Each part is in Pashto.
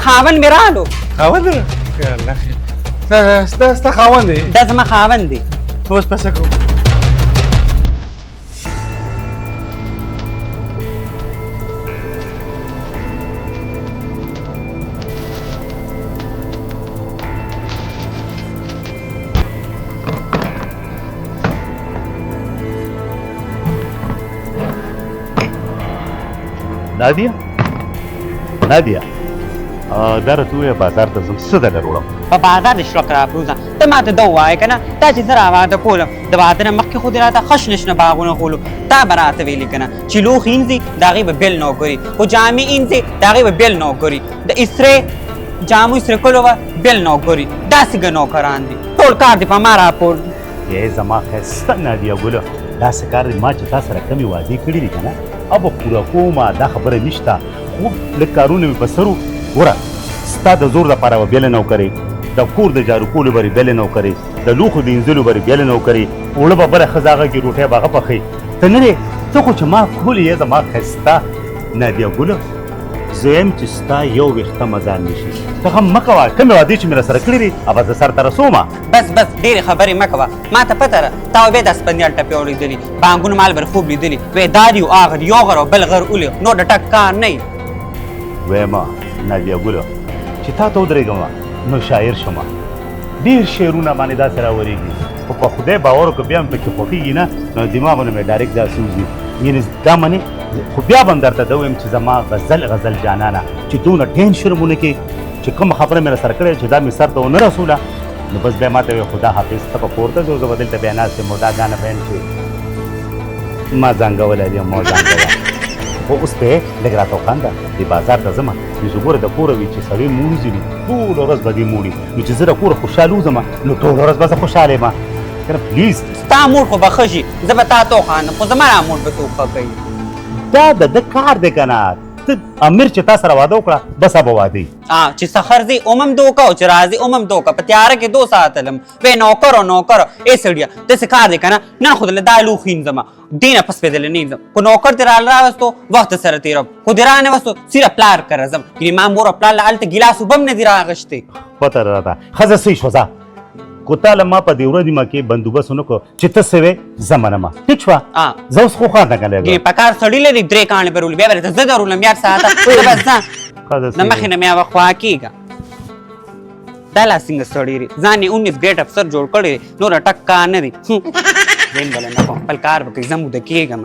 خاوند مې رالو. خاوند یا الله خیر ستا خاوند دی؟ دا زما خاوند دی. اوس پس کوم نادیا دا راته ووایه بازار ته ځم څه دله وړم په بازار د شلوک راپروزه ته ماته دا ووایه که نه تا چې زه راواده کولم د واده نه مخکې خو دې راته ښه شنه شنه باغونه ښولو تا به راته ویلې که نه چې لوښي اینځي د هغې به بیل نه وګوري خو جامې اینځي د هغې به بیل نه وګوري د اسرې جامو اسرې کولو به بیل نه وګوري داسې ګه نوکران دي ټول کار دې په ما راپور ای زما ښایسته نادیا ګله داسې کار دی ما چې تا سره کمې وعدې کړي دي که نه او به پوره کومه دا خبره نشته خو لږ کارونه مې په سر وو ګوره ستا د زور دپاره به بیله نه وکړې د کور د جارو کولو به بیله نه وکړې د لوښو د اینځلو به بیله نه وکړې اوړه به بله ښځه هغه کې روټۍ به هغه پخوي ته نه دی ته خو چې ما کولې یې زما ښایسته نادیا ګله زه یم چې ستا یو ویښته مزار نه شي ته غم مه کوه کومې وعدې چې مې راسره کړي دي هغه زه سر ته رسومه بس ډېرې خبرې مه کوه ما ته پته ده تا به بیا دا سپندیال ټپې اورېدلي بانګونه مال به خوب لیدلي وایي دا دي او هغه دي یو غر او بل غر ولي نور د ټک کار نه وي ویمه نادیا ګله چې تا ته ودرېږم نو شاعر شمه ډېر شعرونه باندې داسې راورېږي خو په خدای باور وکړه بیا هم پکې خوښېږي نه نو دماغونه مې ډایرکټ داسې وځي یعنې دا منې خو بیا به هم درته ده ویم چې زما غزل جانانه چې دونه ټینشن مونه کې چې کومه خبره مې راسره کړې چې دا مې سر ته ونه رسوله نو بس بیا ما ته وایي خدا حافظ ته به کور ته ځو زه به دلته بیا ناست یم او دا ګانه به یم چې ما ځانګولی دی ما ځانګوه خو اوس ته یې لږ راته وخانده دې بازار ته ځمه نو چې ګوره د کوره وي چې سړی موړي ځي ټوله ورځ به دې موړي نو چې زه د کوره خوشحاله وځم نو ټوله ورځ به زه خوشحاله یم که نه پلیز ستا موډ خو به ښه شي زه به تا ته وخاندم خو زما را موډ به څوک ښه کوي دا د ده کار دی که نه ته امیر چې تا سره واده وکړه بس به واده چې سخر ځي اومم دوکه او چې راځي اومم دوکه په تیاره کې دو ساتلم وی نوکر ای سړیه داسې کار دی که نه نن خو دله دا لوښي اینځمه دې نه پس پېدلی نه اینځم خو نوکر دې راوستو وخت سره تېروم خو دې را نه وستو سیره پلار کره ځم یعنې ما مور او پلار له هلته ګیلاس اوبه هم نه دي راغشتې پته راته ښځه صحیح شوه ځه خو تا له ما په دې ورځې ما کې بندوبست ونه کړو چې ته څه وې زه منمه ټیک شوه زه اوس خو خواته که لږ په کار سړي لري 3 کاڼې به رولي بیا به درته زه درولم یار ساعته بس ځه نه مخې نه مې هغه خوا کېږه دا لا څنګه سړی دی ځان یې 19 ګریډ افسر جوړ کړی دی نوره ټک کار نه دی زم بله نه کوم خپل کار به کوي زه موده کېږم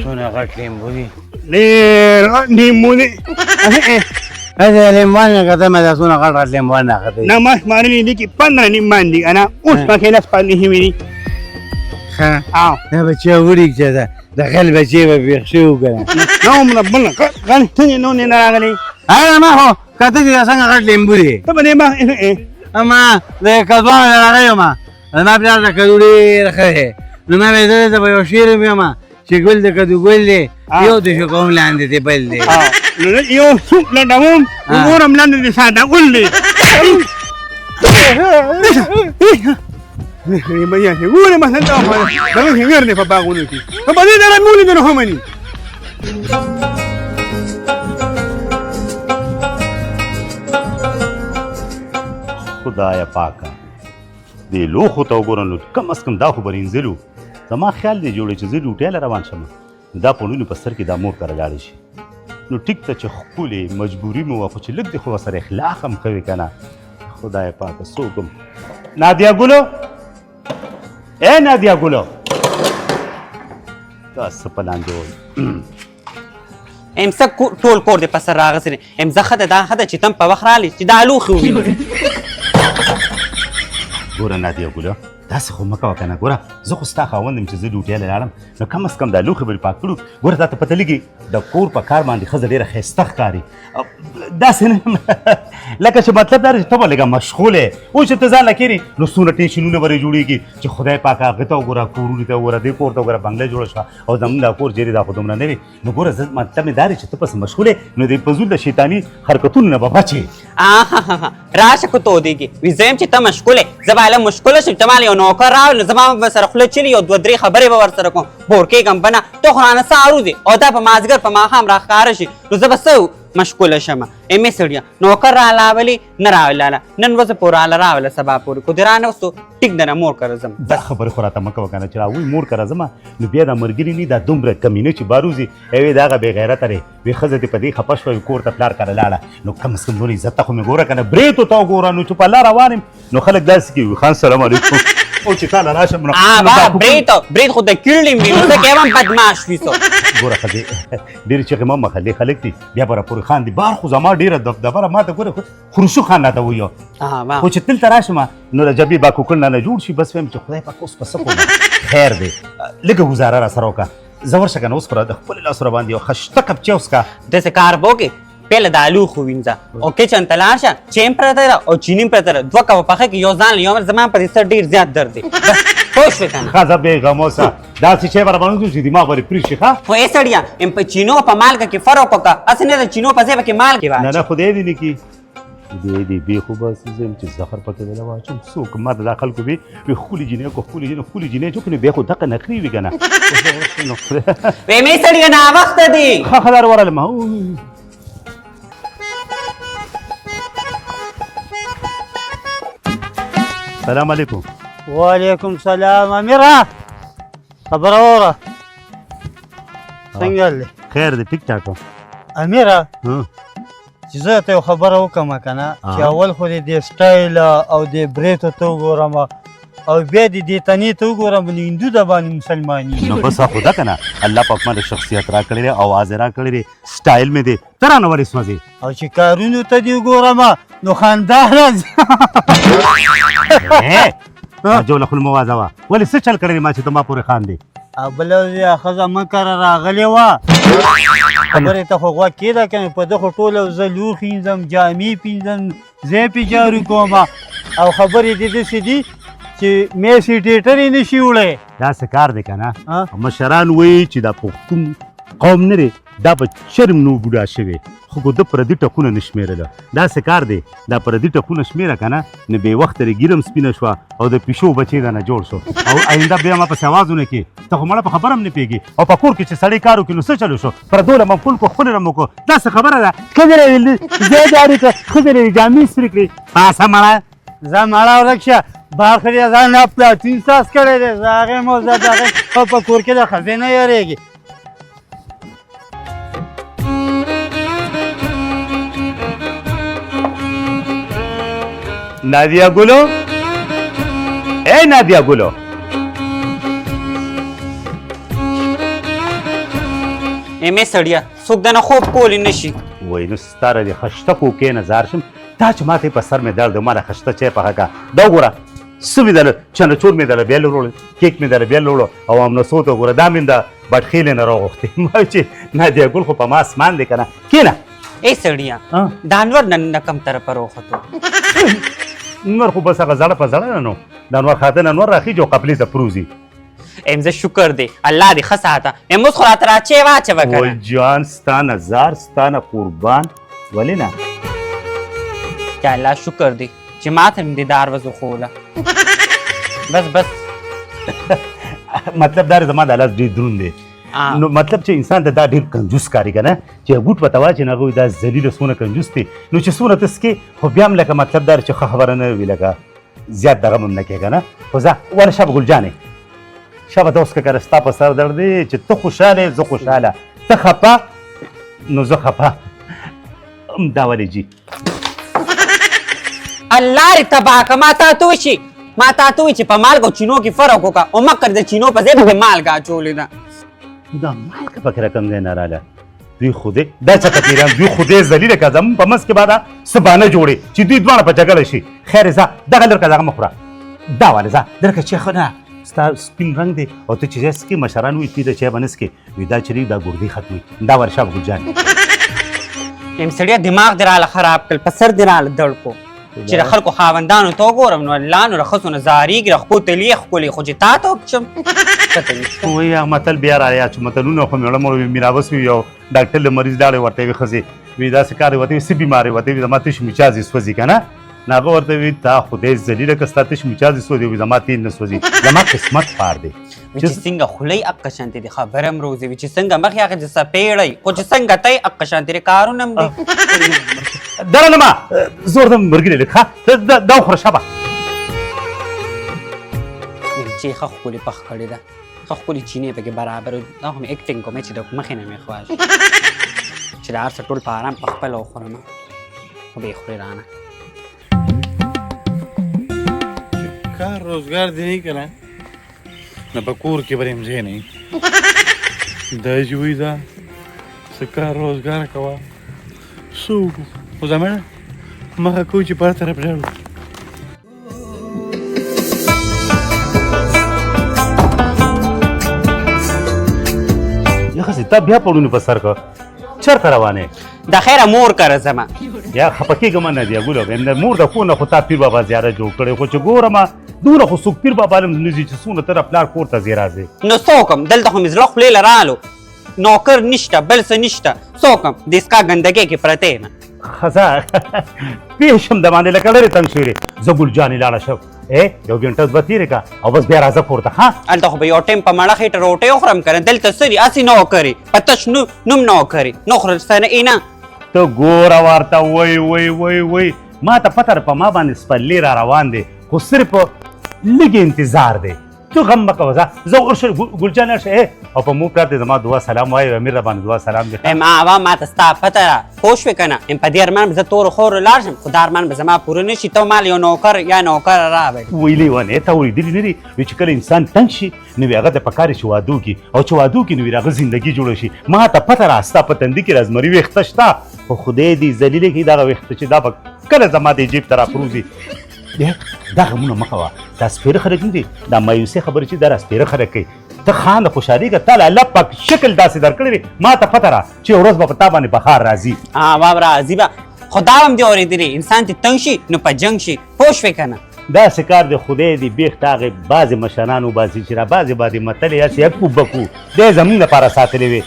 څونه غټ لیمبو دي ډېر غټ لیمبو دي هذا لیمبوان کته مې دا څونه غټ غټ لیمبوان راغلی نه ما شمارلي دي کې 15 لیمبوان دي انا اوس پکې لس پالې هوي دي ښه دا بچی وړي چې د خل بچی به بیخ شو کنه نو موږ بل غن ته نو نه راغلی ما هو کته دي څنګه غټ لیمبو دي ته باندې ما اما د کډوان راغلی ما بیا د کډوړي راخه نو ما به زه د یو شیر ما چې ګل د کډو ګل دی یو د شو کوم لاندې دی بل دی یو څوک لډوم ورم لاندې دی ساده ګل دی مې ګوره ما څنګه دا مې ورنه په باغونو کې په دې درې مولې نه همني خدایا پاکه دې لوښو ته وګوره نو کم از کم دا خو به رینځلو زما خیال دی جوړی چې زه ډوټۍ له روان شم دا پړونې په سر کې دا مور کره لاړې شي نو ټیک ته چې ښکلې مجبوري مې وه خو چې لږ دې خو ورسره اخلاق هم کوي که نه خدای پاکه څوک هم نادیا ګلو ای نادیا ګلو دا څه په لاندې وایي امسه ټول کور دې په سر راغسې دی امزه ښه ده دا ښه ده چې تم په وخت راغلی چې دا لوښي ووینې ګوره نادیا ګله داسې خو مه کوه که نه ګوره زه خو ستا خاوند یم چې زه ډوټۍ له لاړم نو کم از کم دا لوښي به پاک کړو ګوره تا ته پته لګي د کور په کار باندې ښځه ډېره ښایسته ښکاري داسې نه لکه چې مطلب دا دی چې ته به لږه مشغول یې اوس چې ته ځان له کېرې نو څونه ټینشنونه به جوړېږي چې خدای پاک هغه ته وګوره کورونو ته وګوره دې کور ته وګوره بنګله جوړه شوه او زمونږ دا کور چېرې دا خو دومره نه وي نو ګوره زه مطلب مې دا دی چې ته پسې مشغول یې نو د فضول د شیطاني حرکتونو نه به بچ یې راشه که تودېږي وي زه یم چې ته مشغول یې زه به هله مشغوله شم ته ما یو نوکر راوړ نو زما به سره خوله چلي یو 2-3 خبرې به ورسره کوم بور کېږم به نه ته خو رانه سهار وځې او دا په مازدیګر په ماښام راښکاره شي نو زه به څه مشغوله شمه مې سړیا نوکر رالاولي نه راولاله نن ورځ پوراله راوله سبا پورې کو درانه وستو ټیک دنه مور کړه زم دا خبره خو راته مه کوه کنه چې راوی مور کړه زما نو بیا دا ملګري نه دا دومره کمینه چې باروزي اوی دا هغه بې غیرته دی وی ښځه دې په دې خفه شوه کور ته پلار کره لاړه نو کم از کم نور عزت ته خو مې ګوره کنه بریتو ته وګوره نو چې په لار روان یم نو خلک داسې کوي خان سلام علیکم او چې تا له راشم نو برید خو د کیړلیم وي نو زه کېوم بدماش وي څوک ګوره ښځې ډېرې چغې مه مخلې خلک دي بیا به راپورې خاندي بار خو زما ډېره دبدبه ما ته ګوره خروشو خان راته ویو خو چې دلته راشم نو رجبي با کوکړ نه جوړ شي بس وایم چې خدای پاک اوس په څه کوم خیر دی لږه ګزاره را سره وکړه زه ورشه که نه اوس خو د خپلې لاسو را باندې یو خشته کپ چای وڅښه داسې کار به وکړې پهله د الو خو وینځه او کچن ته لاړ شه چیم پرته ده او چیني پرته ده دوه کوه پخه کې یو ځان له یو زما په دې سر ډېر زیات درد دی بس پوه شوې که نه ښځه بېغمه اوسه داسې شی به راباندې وځو چې دماغ به دې پرې شي ښه خو سړیا په چینو په مالګه کې فرق وکړه هسې نه د چینو په ځای به کې مالګې نه واچوه نه خدای دې نه کړي خدای دې بې خو بس زه یم چې زهر پکې دله واچوم څوک ما ته دا خلکو وي ښکلې جینۍ کو ښکلې جینۍ چوک نو بیا خو دقه نخرې وي که نه مې سړیا ناوخته دی ښه خدای ورغلم سلام علیکم وعلیکم سلام امیره خبره وره څنګه دی خیر دی ټیک ټاک امیره چې زه ته یو خبره وکړم که نه چې اول خو دې سټایل او د بریتو ته وګورم او بیا دې تنې ته وګورم نو هندو د باندې مسلماني نو بس خو ده که نه الله پاک ما د شخصیت را کړی دی اواز یې را کړی دی سټایل مې دی ته رانه ولې سوځې او چې کارونو ته دې وګورم نو خندا راځي جوله خو مه وازوه ولې څه چل کړی دی ما چې ته ما پورې خاندې او بله ښځه مه کره راغلې وه خبرې ته خو غوږ کېده که په ده خو ټوله زه لوښي وینځم جامې پینځم ځای پې جارو کوم او خبرې دې داسې دي چې میسیټیټر یې نه شي وړی داسې کار دی که نه مشران وایي چې دا پښتون قوم نه دی دا به چرم نو بوډا شوی خو که ده پردي ټکونه نه شمېرله داسې کار دی دا پردي ټکونه شمېره که نه نو بې وخته یې ګیرم سپینه شوه او د پیشو بچی دنه جوړ شو او آینده بیا ما پسې اواز ونه کړي ته خو مړه په خبره هم نه پوهېږي او په کور کې چې سړی کار وکړي نو څه چلو شو پردو له مفول کو خپلې له مو داسې خبره ده ښځې ځای جاري کړه ښځې یې جامې سپرې کړي پاسه مړه زه مړه ورک شه باخر یې ځان نه پلاتین ساس کړی دی زه هغې مو زه د هغې او په کور کې د ښځې نه یارېږي نادیا ګلو ای نادیا ګلو مې سړیا څوک دنه خوب کولی نه شي وای نو ستاره دې خشته کوکې نه زار شم دا چې ما ته په سر مې درد ما له خشته چای پخه کا دا وګوره څه مې دله چنچور مې دله بیا لوړ کیک مې دله بیا لوړ او امنسو ته وګوره دا مې د بټخیلې نه راغوښتې ما چې نادیا ګل خو په ما اسمان دی که نه کښېنه سړیا دا انور نن کم طرفه راوخته نور خو بس هغه زړه په زړه نه نو د انور خاطر انور راخیږي او قبلې ته پروزي زه شکر دی الله دې ښه ساته اوس خو راته راچې واچوه که وای جان ستا نظر ستا نه قربان ولې نه چې الله شکر دی چې ما ته مې دیدار وزوښوله بس مطلب دا زما د لاس ډېر دروند دی نو مطلب چې انسان ته دا ډېر کنجوس کاري که نه چې ګوټ ورته واچي نو هغوی دا ذلیله څومره کنجوس دی نو چې څومره ته څکې خو بیا هم لکه مطلب دا چې ښه خبره نه وي لکه زیات دغه هم نه کوې که نه خو ځه ونه شبه ګل جانې شبه ته اوس که ستا په سر درد دی چې ته خوشحاله زه خوشحاله ته خفه نو زه خفه دا ولې جي الله دې تباه که ما تا ته وشي ما تا ته وایي چې په مالګه او چینو کې فرق وکړه او مکر د چینو په ځای پکې مالګه اچولې ده دا مالګه پکې رقم ځای نه راله دوی خدای دا څه پیران دوی خدای ذلیله که زموږ په منځ کې به دا څه بانه جوړې چې دوی دواړه په جګړه شي خیر ځه دغه لرکه دغه مه خوره دا ولې ځه درکه چې ښه نه ستا سپین رنګ دی او ته چې ځای څکې مشران وایي تی د چای به نه څکې وایي دا چرې دا ګردې ختموي دا ورشه ګل جان سړیا دماغ دې راله خراب کړل په سر دې راله دړ کو چې د خلکو خاوندانو ته وګورم نو الله نو د ښځو نه زارېږي د خپو تلې ښکلې خو چې تا ته وکشم وایي هغه متل بیا رایا چې متلونه خو مېړه مړه میراوس وي یو ډاکټر له مریض لاړې ورته وي ښځې وایي داسې کار یې ورته وي څه بیمار یې ورته وي زما تش میچازې سوځي که نه ناغه ورته وی تا خدای ذلیله که ستا تش مچا دي سوځي زما تین نه سوځي زما قسمت پار دی چې څنګه خولۍ اقه شانتې دي خبره م روزي چې څنګه مخ یې هغه چې سپېړی خو چې څنګه تی اقه شانتې کارونه م دي درنه ما زور د مرګ لري ښه دا خو شبه چې ښه ښکلې پخ کړې ده ښه ښکلې چینې پکې برابر دا خو مې اکټینګ کوم چې د مخې نه مې خواږي چې د هر څه ټول په ارام په خپله وخورم خو به یې خورې رانه کار روزګار دی نه که نه نه په کور کې به ځای نه دا چې وایي دا څه کار روزګار کوه څه وکړو خو زمانه مخه کوو چې پر طرف لاړو یخه تا بیا پړونی په سر که چېرته روانې د خیره مور کره ځمه یا خفه کېږم نه دی ګوله وایم د مور د کور نه خو تا پیر بابا زیاره جوړ کړی خو چې ګورم دونه خو څوک پیر بابا هم نه ځي چې څونه تر پلار کور ته ځې راځې نو څه وکړم دلته خو مې زړه خولې له رالو نوکر نشته بل څه نشته څه وکړم د اسکا ګندګۍ کې پرته یم خزه پوه شم د باندې لکه لرې تنګ شوې زه ګل جانې لاړه شم یو ګنټه به تېرې که او بس بیا راځه کور ته ها هلته خو به یو ټایم په مړه خېټه روټۍ وخورم که نه دلته څه دي هسې نه وکرې په تش نوم نه وکرې نه خورل څه نه نه ته ګوره ورته وی ما ته پته په ما باندې سپرلی را روان دی خو صرف لږ انتظار دی تو غم مه کوه زه ورشه ګلجان شه او په مو پلار دې زما دعا سلام وایي امیر را باندې دعا سلام دی ما اوا ما ته ستا پته ده پوه شوې که نه په دې ارمان به زه تور خور لاړ شم خو دا ارمان به زما پوره نه شي ته مال یو نوکر یا نوکر راوړې ویلې ونې ته ولیدلي نه دي وی چې کله انسان تنګ شي نو وی هغه ته پکار شي واده وکړي او چې واده وکړي نو وی هغه زندګي جوړه شي ما ته پته را ستا په تندي کې رزمري ویښته شته خو خدای دې ذلیلې کړي دغه ویښته چې دا به کله زما د جیب ته راپروزي دا غمونه مه کوه دا سپېره خلک نه دي دا مایوسۍ خبرې چې دا را سپېره خلک کوي ته خان د خوشحالي که تا له الله پاک شکل داسې درکړی دی ما ته پته را چې ورځ به په تا باندې بخار راځي باب راځي به خو دا هم دې اورېدلې انسان دې تنګ شي نو په جنګ شي پوه شوې که نه داسې کار د خدای دې بیخ هغې بعضې مشران وباسي چې را بعضې باندې متلې هسې اکو بکو دی زموږ لپاره ساتلی وي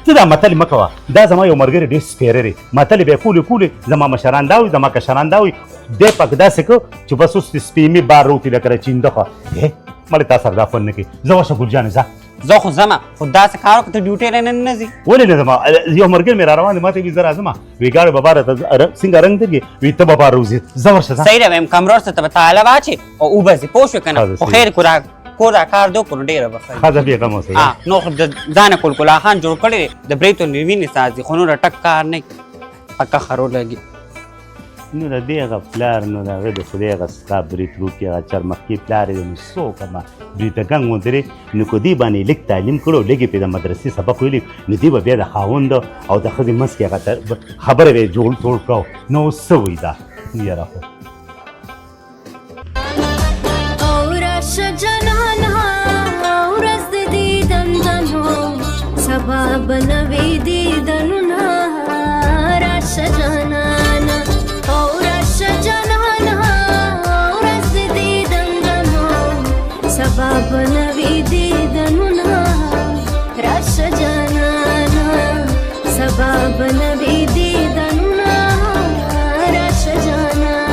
ته دا متلې مه کوه دا زما یو ملګری ډېر سپېره دی متلې به یې کولې زما مشران دا وي زما کشران دا وي دی پک داسې که چې بس اوس سپېمې بار روتي لکه چینده خوا مړې تا سره دا فن نه کوي زه ورشه ګلجانې ځه زه خو ځمه خو داسې کار وکړه ته ډیوټۍ نه نه ځي ولې نه ځم یو ملګری مې را روان دی ما ته وي زه راځم وی ګاډی به باره څنګه رنګ درګې وي ته به بار روزي زه ورشه ځه صحیح ده وایم کمرور څه ته به تاله واچې او وبځې پوه شوې که نه خو خیر کور دا کار دو کړو ډېره به ښه ښځه بېغمه اوسئ نو خو د ځانه کلکلا خان جوړ کړی دی د بریتو وینې سازي خو نور ټک کار نه پکه خرو لګي نو د دې هغه پلار نو د هغې د خدای هغه ستا برید روکي هغه چرمخکي پلار یې نو څه وکړمه بریتګنګ ودرې نو که دې باندې لږ تعلیم کړو لږ یې پرې د مدرسې سبق ویلي نو دې به بیا د خاوند او د ښځې منځ کې هغه خبره به یې جوړ توړ کړو نو اوس څه وایي دا یاره خو بنوي دیدنونه راشه جانانه او راشه جانانه ورځ د دیدنونه سبا بنوي دیدنونه راشه جانانه سبا بنوي دیدنونه راشه جانانه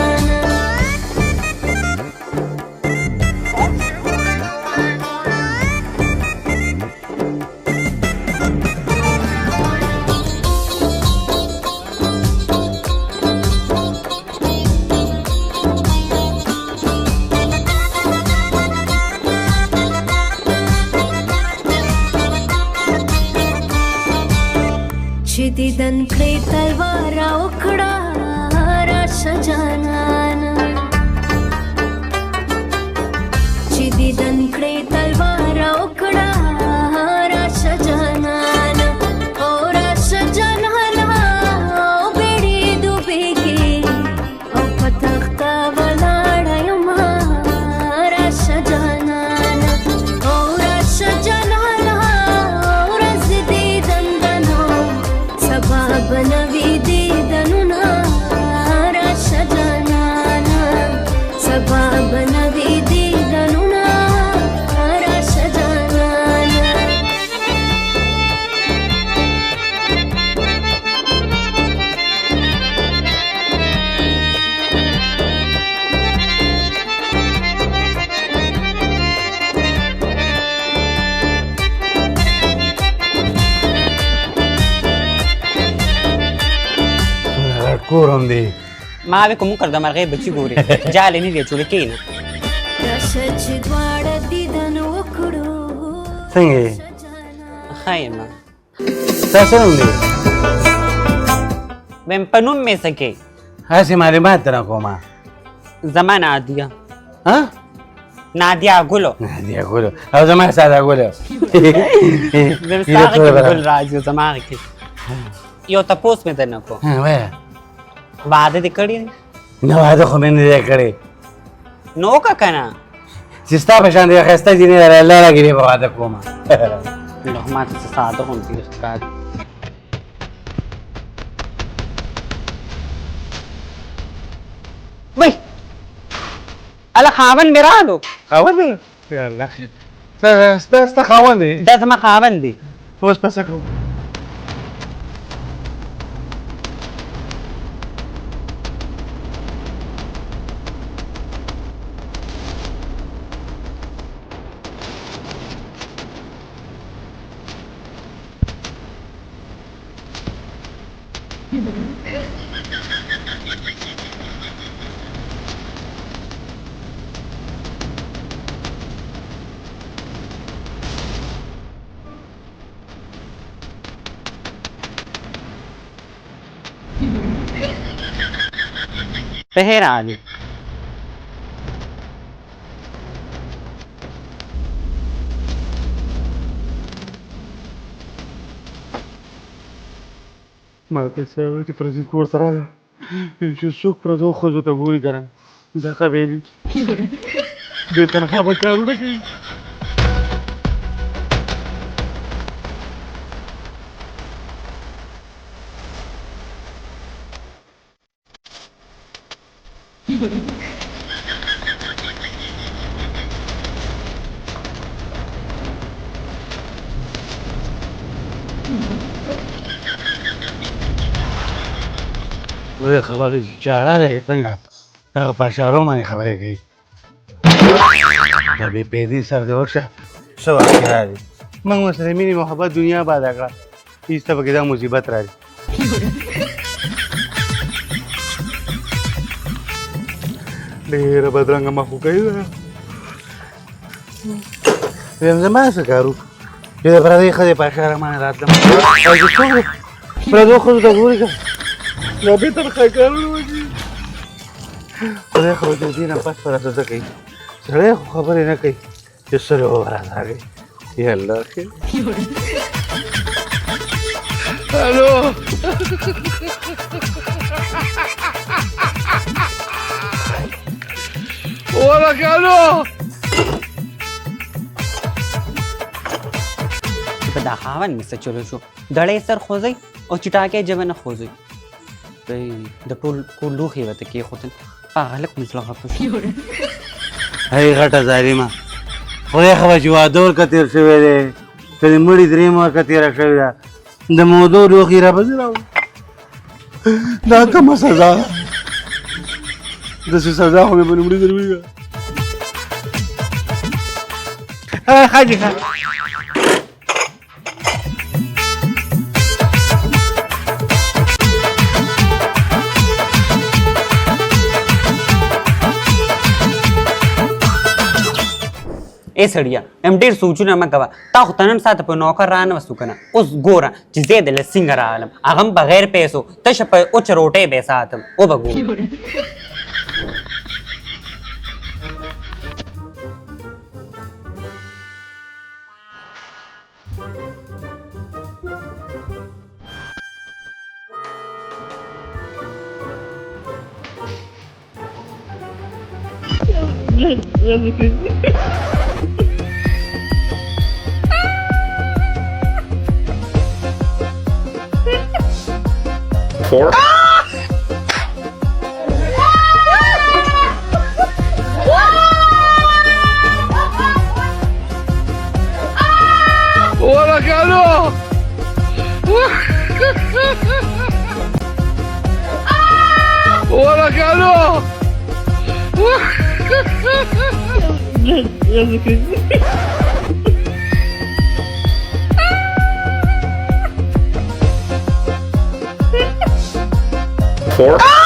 کورم دی ما به کوم کړه مرغې بچی ګوري جالې نه دی چولې کینه راشه چې دواړه دیدن وکړو څنګه یې خایمه تاسو نوم دی بهم په نوم مې سکې هسې معلومات درنه کومه زما نادیه ها نادیه ګلو نادیه ګلو او زما ساده ګلو زم ساغه کې ګل راځي زما کې یو تاسو مې درنه کو وایه واده دې کړی نه واده خو مې نه دی کړی نو کا کنه چې ستا په شان دی ښایسته جینۍ لره الله راګېرې به واده کومه نو ما ته څه ساده غوندې ښکاري وای اله خاوند مې رالو خاوند یا الله ستا خاوند دی دا زما خاوند دی اوس پس کوم بهر علی ما ته څه وایي چې پردي کور ته راغله چې څوک پردو ښځو ته ګوري که نه دا قبیلې بې تنخوا به کارونه کوي وایي خبرې چاړه دی څنګه هغه په اشارو باندې خبرې کوي دا بې پیدې سر دې ورشه څه واقعه دی موږ ورسره مینې محبت دنیا باده کړه ایسته پکې دا مصیبت راځي ډېره بدرنګه مخ کوي ویم زما څه کار وکړو چې د پردۍ ښځې په اشاره باندې راتلم او چې څوک پردو ښځو ته ګوري که دا بې تنخوا کارونه وکړي خدای خو د دې نه پس په راته څه کوي سړی خو خبرې نه کوي چې څه له به راته راغی یا الله خیر الو ورکالو په دا خاوند مې څه چلو شو دړې سر خوځئ او چټاکې ژبه نه خوځئ د ټول کور لوښي ورته کېښودل هغه هلک مې زړه خفه شو هی غټه ظالمه خدای خبر چې واده ورکه تېر شوی دی که د مړي درېیمه ورکه تېره شوې ده د مودو لوښي راپسې راوړي دا کومه سزا ده داسې سزا خو مې په لومړي ځل ولیده حاجي ښه ای سړیا ام ډېر سوچونه مه کوه تا خو ته نن ساته په نوکر رانوستو که نه اوس ګوره چې زه د له سینګه راغلم هغه هم بغیر پیسو تشه په اوچ روټۍ به یې ساتم وبه ګوره Four. ورکالو ورکالو 4.